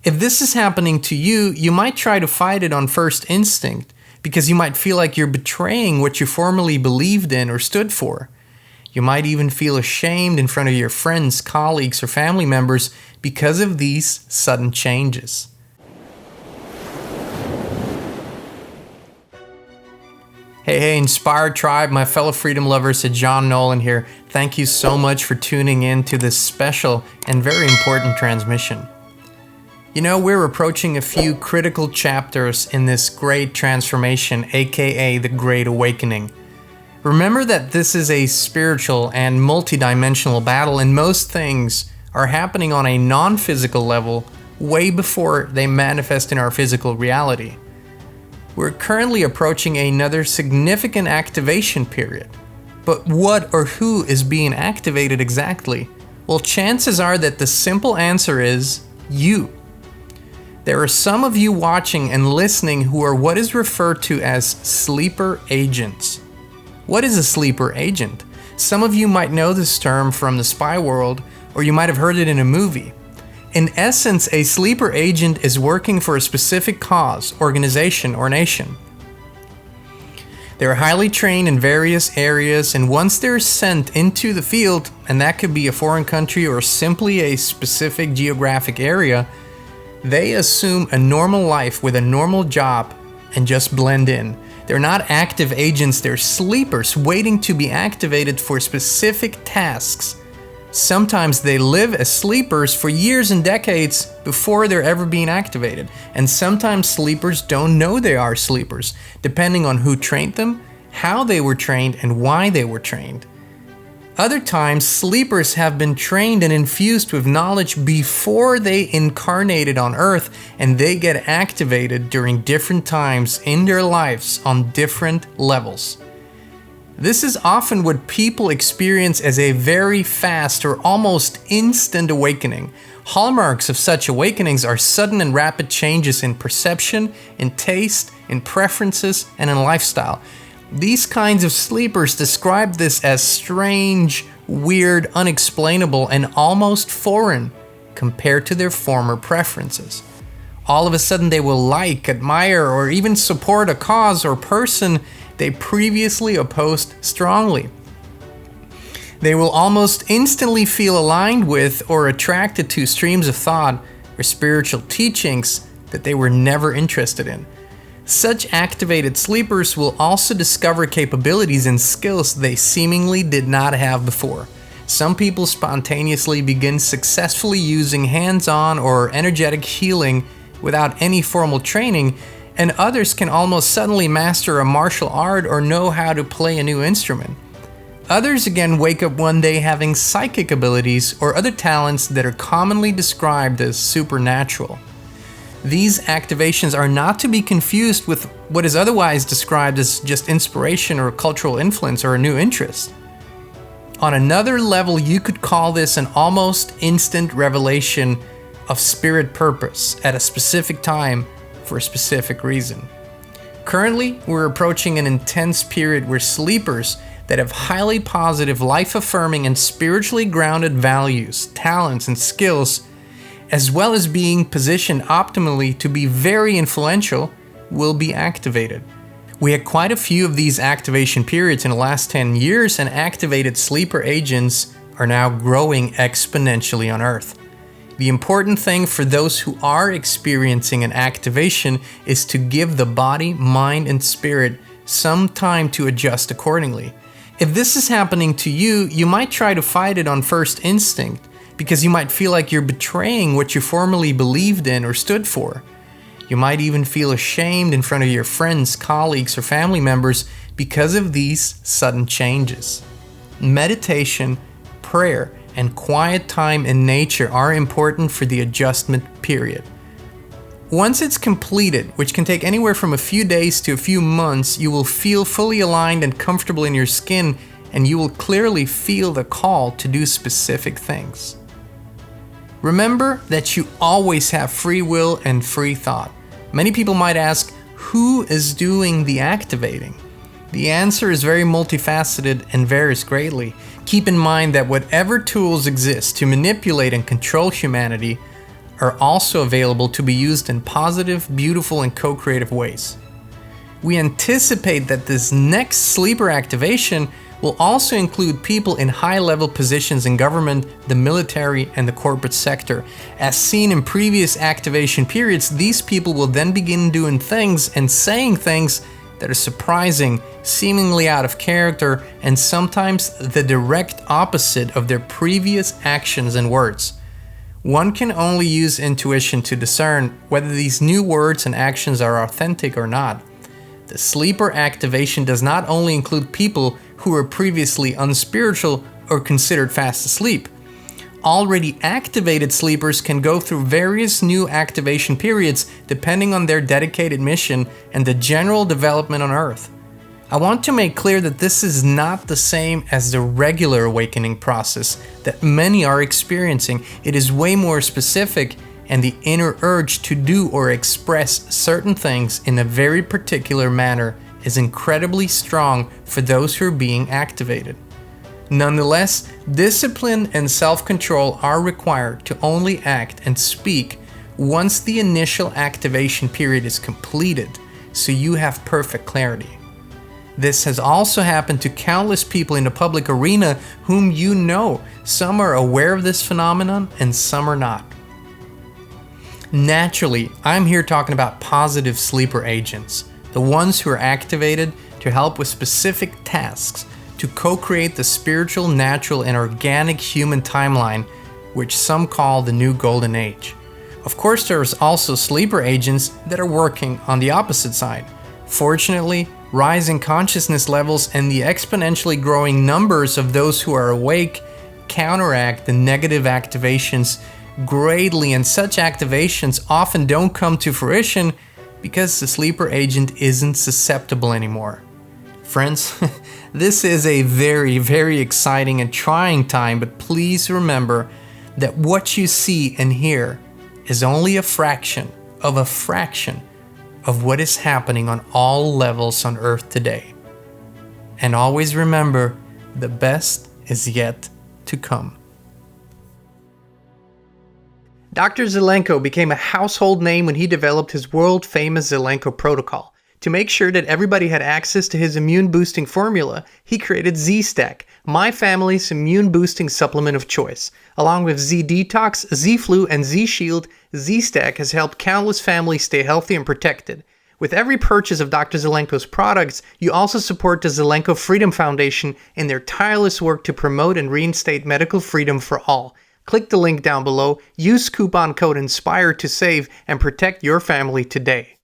If this is happening to you, you might try to fight it on first instinct, because you might feel like you're betraying what you formerly believed in or stood for. You might even feel ashamed in front of your friends, colleagues, or family members because of these sudden changes. Hey, Inspired Tribe, my fellow freedom lovers, it's John Nolan here. Thank you so much for tuning in to this special and very important transmission. You know, we're approaching a few critical chapters in this great transformation, aka the Great Awakening. Remember that this is a spiritual and multidimensional battle, and most things are happening on a non-physical level way before they manifest in our physical reality. We're currently approaching another significant activation period. But what or who is being activated exactly? Well, chances are that the simple answer is you. There are some of you watching and listening who are what is referred to as sleeper agents. What is a sleeper agent? Some of you might know this term from the spy world, or you might have heard it in a movie. In essence, a sleeper agent is working for a specific cause, organization, or nation. They're highly trained in various areas, and once they're sent into the field, and that could be a foreign country or simply a specific geographic area, they assume a normal life with a normal job and just blend in. They're not active agents, they're sleepers waiting to be activated for specific tasks. Sometimes they live as sleepers for years and decades before they're ever being activated. And sometimes sleepers don't know they are sleepers, depending on who trained them, how they were trained, and why they were trained. Other times, sleepers have been trained and infused with knowledge before they incarnated on Earth, and they get activated during different times in their lives on different levels. This is often what people experience as a very fast or almost instant awakening. Hallmarks of such awakenings are sudden and rapid changes in perception, in taste, in preferences, and in lifestyle. These kinds of sleepers describe this as strange, weird, unexplainable, and almost foreign compared to their former preferences. All of a sudden they will like, admire, or even support a cause or person they previously opposed strongly. They will almost instantly feel aligned with or attracted to streams of thought or spiritual teachings that they were never interested in. Such activated sleepers will also discover capabilities and skills they seemingly did not have before. Some people spontaneously begin successfully using hands-on or energetic healing without any formal training, and others can almost suddenly master a martial art or know how to play a new instrument. Others again wake up one day having psychic abilities or other talents that are commonly described as supernatural. These activations are not to be confused with what is otherwise described as just inspiration or cultural influence or a new interest. On another level, you could call this an almost instant revelation of spirit purpose at a specific time for a specific reason. Currently, we're approaching an intense period where sleepers that have highly positive, life-affirming, and spiritually grounded values, talents, and skills, as well as being positioned optimally to be very influential, will be activated. We had quite a few of these activation periods in the last 10 years, and activated sleeper agents are now growing exponentially on Earth. The important thing for those who are experiencing an activation is to give the body, mind, and spirit some time to adjust accordingly. If this is happening to you, you might try to fight it on first instinct, because you might feel like you're betraying what you formerly believed in or stood for. You might even feel ashamed in front of your friends, colleagues, or family members because of these sudden changes. Meditation, prayer, and quiet time in nature are important for the adjustment period. Once it's completed, which can take anywhere from a few days to a few months, you will feel fully aligned and comfortable in your skin, and you will clearly feel the call to do specific things. Remember that you always have free will and free thought. Many people might ask, who is doing the activating? The answer is very multifaceted and varies greatly. Keep in mind that whatever tools exist to manipulate and control humanity are also available to be used in positive, beautiful, and co-creative ways. We anticipate that this next sleeper activation will also include people in high-level positions in government, the military, and the corporate sector. As seen in previous activation periods, these people will then begin doing things and saying things that are surprising, seemingly out of character, and sometimes the direct opposite of their previous actions and words. One can only use intuition to discern whether these new words and actions are authentic or not. The sleeper activation does not only include people who were previously unspiritual or considered fast asleep. Already activated sleepers can go through various new activation periods depending on their dedicated mission and the general development on Earth. I want to make clear that this is not the same as the regular awakening process that many are experiencing. It is way more specific, and the inner urge to do or express certain things in a very particular manner is incredibly strong for those who are being activated. Nonetheless, discipline and self-control are required to only act and speak once the initial activation period is completed, so you have perfect clarity. This has also happened to countless people in the public arena whom you know. Some are aware of this phenomenon and some are not. Naturally, I'm here talking about positive sleeper agents, the ones who are activated to help with specific tasks, to co-create the spiritual, natural, and organic human timeline, which some call the new golden age. Of course, there's also sleeper agents that are working on the opposite side. Fortunately, rising consciousness levels and the exponentially growing numbers of those who are awake counteract the negative activations greatly, and such activations often don't come to fruition because the sleeper agent isn't susceptible anymore. Friends, this is a very, very exciting and trying time, but please remember that what you see and hear is only a fraction of what is happening on all levels on Earth today. And always remember, the best is yet to come. Dr. Zelenko became a household name when he developed his world-famous Zelenko protocol. To make sure that everybody had access to his immune-boosting formula, he created Z-Stack, my family's immune-boosting supplement of choice. Along with Z-Detox, Z-Flu, and Z-Shield, Z-Stack has helped countless families stay healthy and protected. With every purchase of Dr. Zelenko's products, you also support the Zelenko Freedom Foundation in their tireless work to promote and reinstate medical freedom for all. Click the link down below, use coupon code INSPIRE to save and protect your family today.